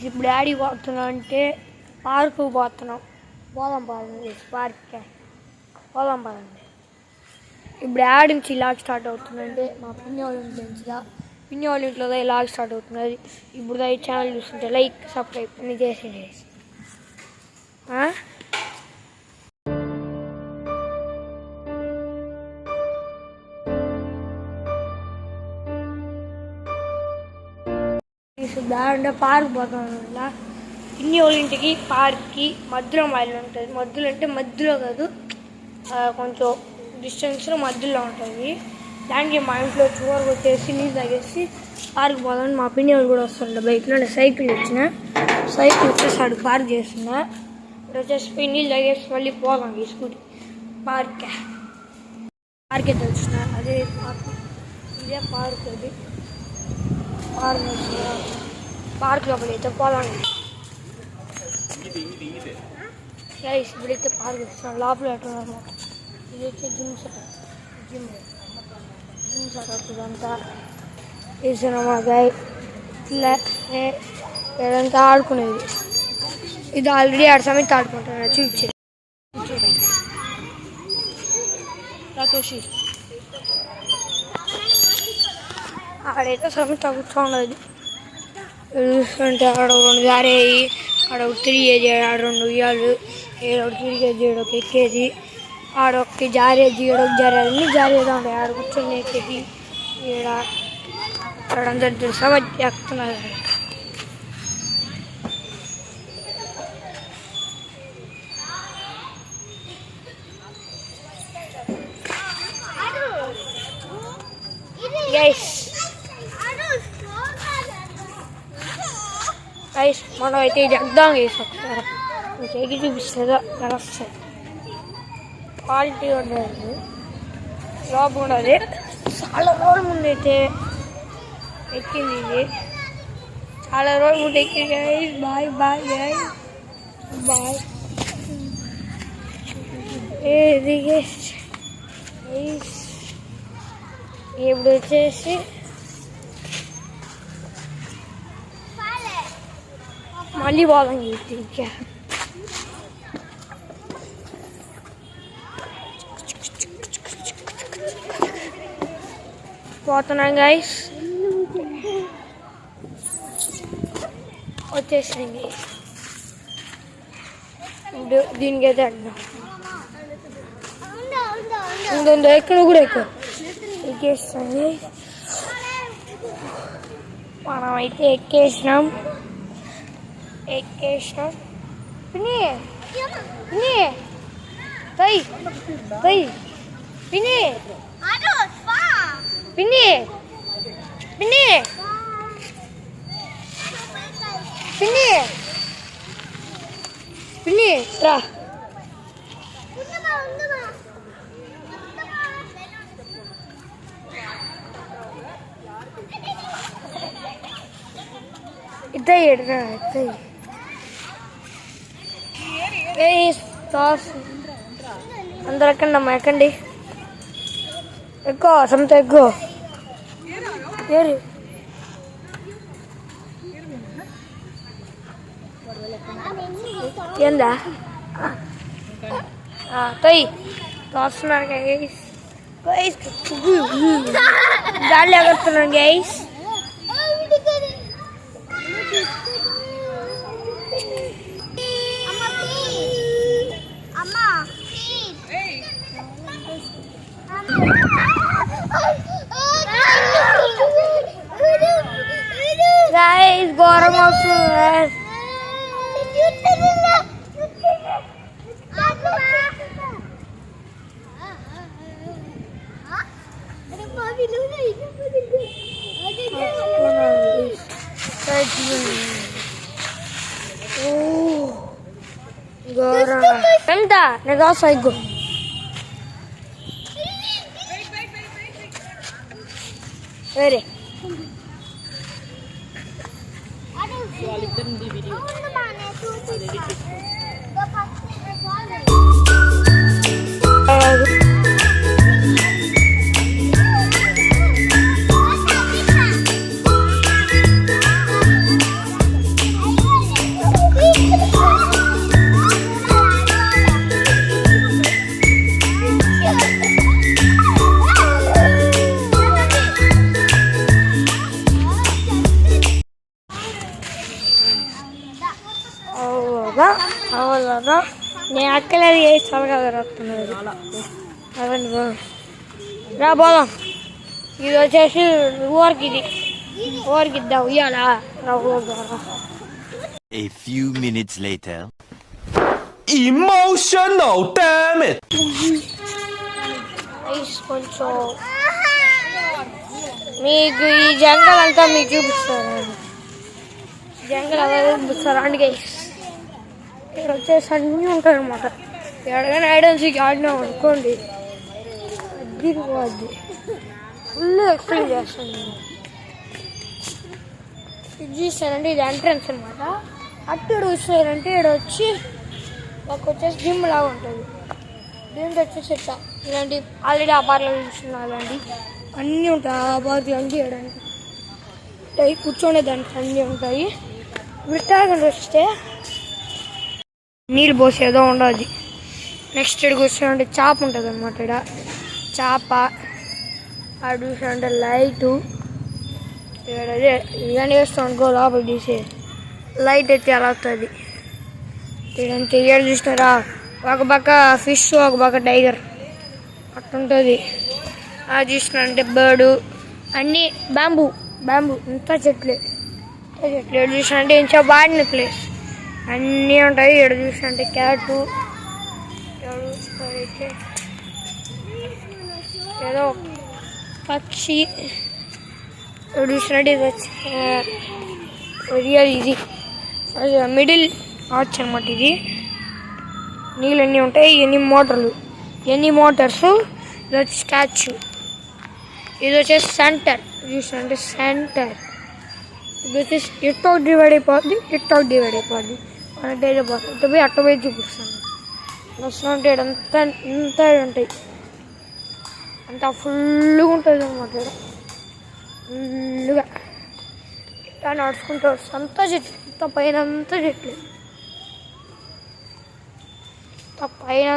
ఇప్పుడు డాడీ పోతున్నాం అంటే పార్కు పోతున్నాం. పోదాం పదండి, పార్క్కి పోదాం పదండి. ఇప్పుడు యాడ్ నుంచి ఇలాగ స్టార్ట్ అవుతుందంటే మా పిన్ని వాళ్ళ ఇంట్లో నుంచిగా, పిన్ని వాళ్ళ ఇంట్లో ఇలాగ స్టార్ట్ అవుతున్నది. ఇప్పుడు ఈ ఛానల్ చూస్తుంటే లైక్ సబ్స్క్రైబ్ అన్ని చేసేది. అంటే పార్క్ పోతాం వల్ల పిన్ని వాళ్ళ ఇంటికి పార్క్కి మధ్యలో మైలు ఉంటుంది. మధ్యలో అంటే మధ్యలో కాదు, కొంచెం డిస్టెన్స్లో మధ్యలో ఉంటుంది. దానికి మా ఇంట్లో చూర కొట్టేసి నీళ్ళు తాగేసి పార్క్ పోదామని మా పిన్ని వాళ్ళు కూడా వస్తుండే బైక్లో. నేను సైకిల్ వచ్చేసి అడుగు పార్క్ చేస్తున్నా. ఇప్పుడు వచ్చేసి నీళ్ళు తాగేసి మళ్ళీ పోదాం ఈ స్కూటీ పార్కే తెలిసిన అదే పార్క్. ఇదే పార్క్. అది పార్క్ లోపల అయితే పోదాం. ఇప్పుడైతే పార్క్ వస్తున్నాం. లోపల ఎట్లా ఇదైతే జిమ్ సెటప్ ఇదంతా వేసిన మా గాయ ఇదంతా ఆడుకునేది. ఇది ఆల్రెడీ 6 సమయంతో ఆడుకుంటున్నా. చూపించే ఆడైతే సమయంతో కూర్చోండదు. చూస్తుంటే ఆడ 2 జారేవి, ఆడ 1 తిరిగేది, ఆడ 2 ఉయ్యాలు, ఏడొకటి తిరిగేది, ఏడొక ఎక్కేది, ఆడొకటి జారేది, ఏడొక జారేది, అన్నీ జారేదా ఉంటాయి. ఆడ కూర్చొని ఎక్కేది. ఆడంతా తెలుసా ఎక్కుతున్నారు. గైస్ మనం అయితే ఇది ఎగ్దాం వేసుకుంటారు. ఇంకేకి చూపిస్తుందో నడుస్తుంది. క్వాలిటీ ఉండదు, లోపల ఉండదు. చాలా రోజుల ముందు అయితే ఎక్కింది ఇది. చాలా రోజుల ముందు ఎక్కింది. Guys bye bye guys bye. ఏది ఇప్పుడు వచ్చేసి మళ్ళీ పోదాం. ఇంకా పోతున్నాం గైస్. వచ్చేసింది. దీనికి అయితే అడ్డా ఉందో ఎక్కడ కూడా ఎక్కువ ఎక్కేస్తుంది. మనం అయితే ఎక్కేసినాం. పిన్ని పిన్ని పిన్ని పిన్ని పిన్ని పిన్ని పిన్ని రా. అందరు ఎక్కండి ఎక్కండి. ఎక్కువ సొంత ఎక్కువ ఏరి ఏందా తొయ్యి తోస్తున్నారు గైస్. గాలి ఎగురుతున్నాను గైస్. Guys, ఘోరం వస్తుంది. ఘోరం ఎంత నేను సైగో వేరే వాళ్ళిద్దరిని వీడియో అవునా నేను అక్కలేదు చేస్తాను కదా వస్తున్నది అదండి రా పోదాం. ఇది వచ్చేసి ఊరికి ఇద్దాం ఇయ్యాలా రా. A few minutes later. Emotional, damn it! కొంచెం మీకు ఈ జంగల్ అంతా మీకు చూపిస్తారు. జంగల్ అవన్నీ చూపిస్తారు. అందుకే ఇక్కడ వచ్చేసి అన్నీ ఉంటాయి అన్నమాట. ఎక్కడికైనా ఐడెన్సీకి ఆడినాం అనుకోండి అది ఫుల్ ఎక్స్ప్లెయిన్ చేస్తాను నేను. ఇది చూస్తానంటే ఇది ఎంట్రన్స్ అనమాట. అటు చూస్తారంటే ఇక్కడ వచ్చి మాకు వచ్చేసి జిమ్ లాగా ఉంటుంది. దీంట్లో వచ్చేసి ఇలాంటి ఆల్రెడీ ఆ పార్లో చూస్తున్నా అలాంటి అన్నీ ఉంటాయి. ఆ పార్టీ అన్నీ చేయడానికి ఉంటాయి. కూర్చొనే దానికి అన్నీ ఉంటాయి. విట్టాలని వస్తే నీళ్ళు పోసేదో ఉండదు. నెక్స్ట్ ఇక్కడికి వస్తామంటే చేప ఉంటుంది అనమాట. ఇక్కడ చేప అటు చూసామంటే లైటు ఇక్కడ అదే ఇవన్నీ వేస్తాం అనుకో లోపల తీసి లైట్ అయితే అలా వస్తుంది. ఇదంతా ఏడు చూసినారా ఒక పక్క ఫిష్ ఒక పక్క టైగర్ అట్టుంటుంది. అది చూసినారంటే బర్డు అన్నీ బ్యాంబూ ఇంత చెట్లే ఏడు చూసినంటే ఇంకా వాడిన ప్లేస్ అన్నీ ఉంటాయి. ఏడు చూసినంటే క్యాటు చూసినట్టయితే ఏదో పక్షి ఏడు చూసినట్టు ఇది వచ్చి రియల్ ఇది మిడిల్ ఆర్చ్ అనమాట. ఇది నీళ్ళు అన్నీ ఉంటాయి. ఎన్ని మోటార్స్ ఇది వచ్చి స్టాచ్యూ. ఇది వచ్చేసి సెంటర్ చూసినంటే సెంటర్. ఇది వచ్చేసి ఇట్టో డివైడ్ అయిపోద్ది మనకి అయిపోతుంది. ఇట్ట పోయి అట్ట పోయి చూపిస్తాను. వస్తూ ఉంటే అంతా ఇంత ఉంటాయి. అంతా ఫుల్గా ఉంటుంది అన్నమాట. ఫుల్గా ఇట్లా నడుచుకుంటూ వస్తుంది. అంతా చెట్లు ఇంత పైన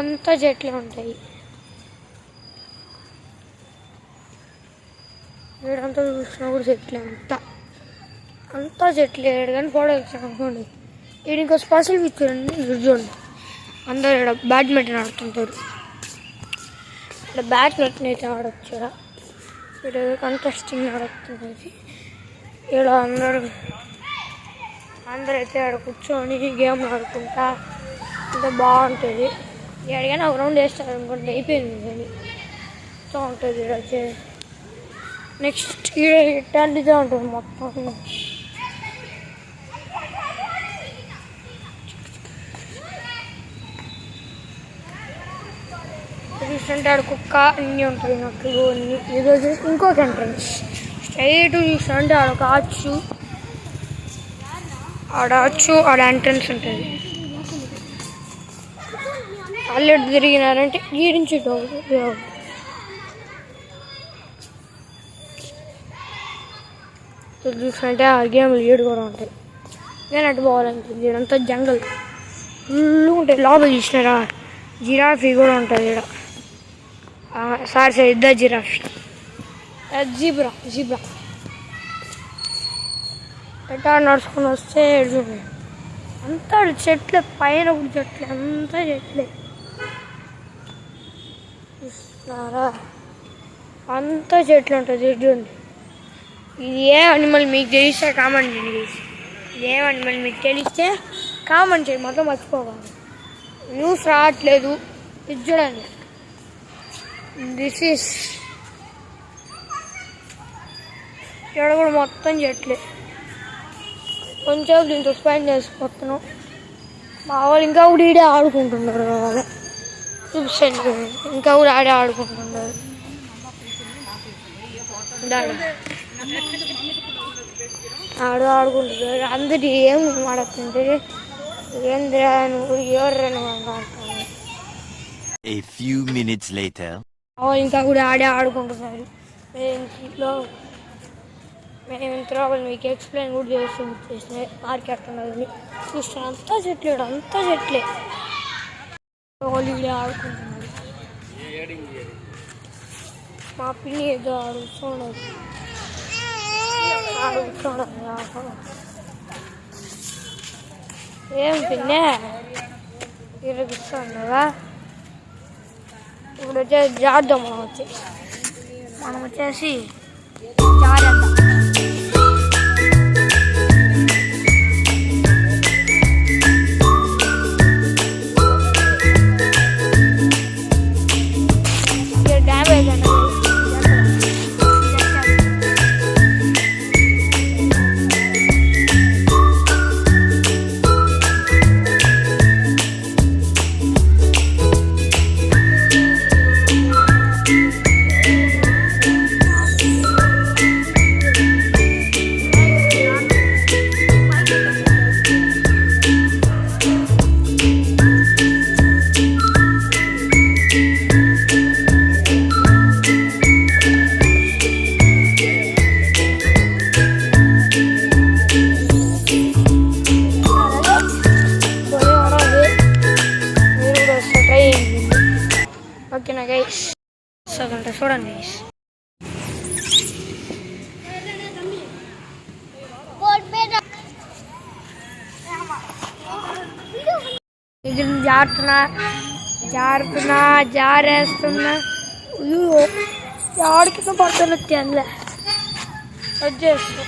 అంతా చెట్లే ఉంటాయి. వీడంతా చూసినా కూడా చెట్లే అంతా చెట్లే. ఏడు కానీ ఫోటో వచ్చాను అనుకోండి. ఈడ ఇంకో స్పెషల్ ఫీచర్ చూడండి. అందరు ఇక్కడ బ్యాడ్మింటన్ ఆడుతుంటారు. ఇక్కడ బ్యాడ్మింటన్ అయితే ఆడొచ్చు. ఇక్కడ కంటెస్టింగ్ ఆడుతున్నది. ఇక్కడ అందరైతే ఆడ కూర్చొని గేమ్ ఆడుకుంటా అంత బాగుంటుంది. ఎక్కడికైనా ఒక రౌండ్ వేస్తారు అనుకోండి అయిపోయింది కానీ ఉంటుంది. ఇక్కడ వచ్చే నెక్స్ట్ ఇట్లాంటిదే ఉంటుంది మొత్తం. చూస్తుంటే ఆడ కుక్క అన్నీ ఉంటాయి నట్లు అన్నీ. ఇది వచ్చేసి ఇంకొక ఎంట్రన్స్ స్ట్రైట్ చూస్తుంటే ఆడొక ఆడ ఎంట్రన్స్ ఉంటుంది. అల్లెట్ తిరిగినారంటే గీరించి చూస్తుంటే ఆ గేమ్లు ఏడు కూడా ఉంటాయి. నేను అటు పోవాలనుకుంది. ఇదంతా జంగల్ ఫుల్ ఉంటాయి. లోపల చూసినారా జిరాఫీ కూడా ఉంటుంది ఇక్కడ. సారీ ఇద్దా జిరాఫీ జీబ్రా ఎట్టా నడుచుకొని వస్తే అంతా చెట్లే. పైన కూడా చెట్లే అంతా చెట్లే చూస్తున్నారా. అంతా చెట్లు ఉంటుంది. చూడండి ఇది ఏ అనిమల్ మీకు తెలిస్తే కామెంట్ చేయండి. ఇది ఏ అనిమల్ మీకు తెలిస్తే కామెంట్ చేయండి. మొత్తం మర్చిపోవాలి. న్యూస్ రావట్లేదు. ఇది చూడండి. దిస్ ఈస్ ఇక్కడ కూడా మొత్తం చెట్లే. కొంచెం దీంతో స్పెండ్ చేసిపోతున్నాం. మా వాళ్ళు ఇంకా కూడా ఈడే ఆడుకుంటున్నారు. వాళ్ళు చూపిస్తాను ఇంకా కూడా ఆడుకుంటున్నారు. ఆడుకుంటున్నారు. అందరు ఏం ఆడుతుంటే ఏంద్రా నువ్వు ఎవరు ఆడుతున్నారు. A few minutes later. ఇంకా కూడా ఆడుకుంటున్నారు. మేము ఇంత వాళ్ళు మీకు ఎక్స్ప్లెయిన్ కూడా చేసిన పార్క్ ఎట్టున్నది చూస్తాను. అంతా చెట్లే వాళ్ళు ఆడుకుంటున్నారు. మా పిన్ని ఏదో అడుగుతున్నారు. ఏం పిన్నే ఇరగిస్తున్నావా? ఇప్పుడు వచ్చేసి జారుదాం మనం వచ్చేసి జారేద్దాం. డ్యామేజ్ అండి. ఓకేనా గైస్? సగంట చూడండి గైస్. ఇది జారేస్తున్నా. ఆడ కింద పడుతుంది అందులో వచ్చేస్తా.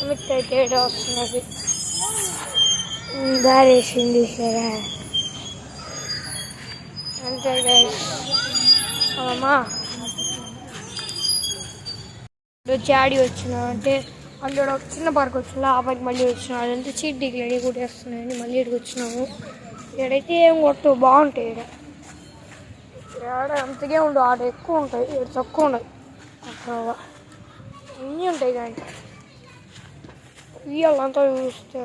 అమిత్ అయితే ఏదో వస్తున్నది. దారేసింది సరే అంతే గైస్. అమ్మా వచ్చి ఆడి వచ్చినా అంటే అందులో ఒక చిన్న పార్క్ వచ్చినా ఆ పైకి మళ్ళీ వచ్చినా అదంతా చీటీకి రెడీ కూడా వేస్తున్నాయని మళ్ళీ ఇక్కడికి వచ్చినాము. ఇక్కడైతే ఏం కొట్టు బాగుంటాయి. ఇక్కడ అంతకే ఉండవు, ఆడ ఎక్కువ ఉంటాయి, ఇక్కడ తక్కువ ఉండవు. అక్కడ అన్నీ ఉంటాయి కానీ ఇవాళంతా చూస్తే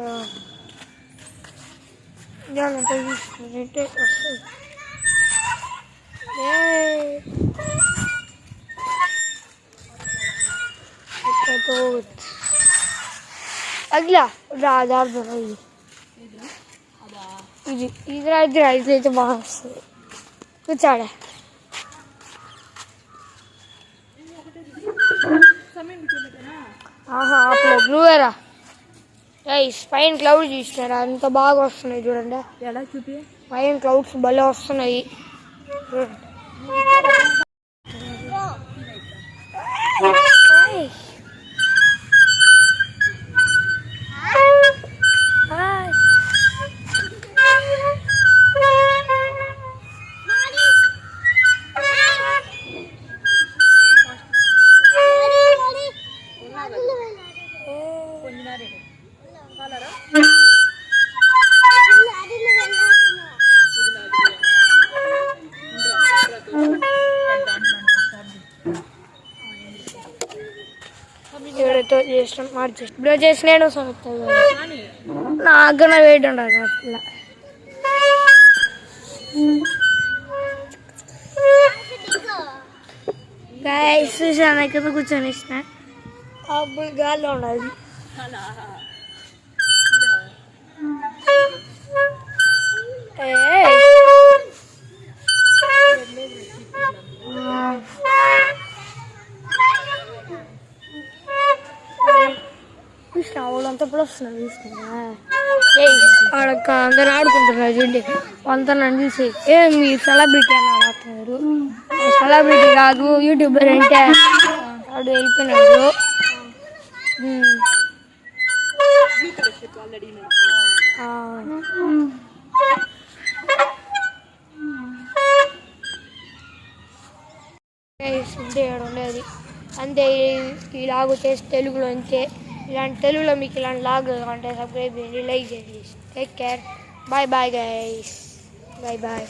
ఇవాళంతా చూస్తుంటే వస్తుంది. అగ్లా రాదార్థం ఇది అయితే బాగా వస్తుంది. కూర్చాడే అప్పుడు బ్లూవేరా పైన క్లౌడ్ చూసినారా అంత బాగా వస్తున్నాయి చూడండి. ఎలా చూపి పైన క్లౌడ్స్ భలే వస్తున్నాయి చూడండి. ఎవరైతే చేసిన మార్చేసి ఇప్పుడు చేసినాడు నాకు వెయిట్ ఉండదు అట్లా. గైస్ చూసాను కింద కూర్చొని ఇచ్చిన అప్పుడు గాల్లో ఉండదు. చూసిన వాళ్ళంతా ఇప్పుడు వస్తున్నారు చూస్తున్నా ఆడక్క అందరు ఆడుకుంటున్నారు చూడండి. అంతా నన్ను చూసి మీరు సెలబ్రిటీ అని ఆడుతున్నారు. సెలబ్రిటీ కాదు యూట్యూబర్ అంటే ఆడు వెళ్ళిపోయినాడు. ఉండేది అంతే. ఇలాగ చేసి తెలుగులో అంతే. ఇలాంటి తెలుగులో మీకు ఇలాంటి లాగ్ అంటే సబ్స్క్రైబ్ చేయండి, లైక్ చేయండి. Take care, bye bye guys, bye bye.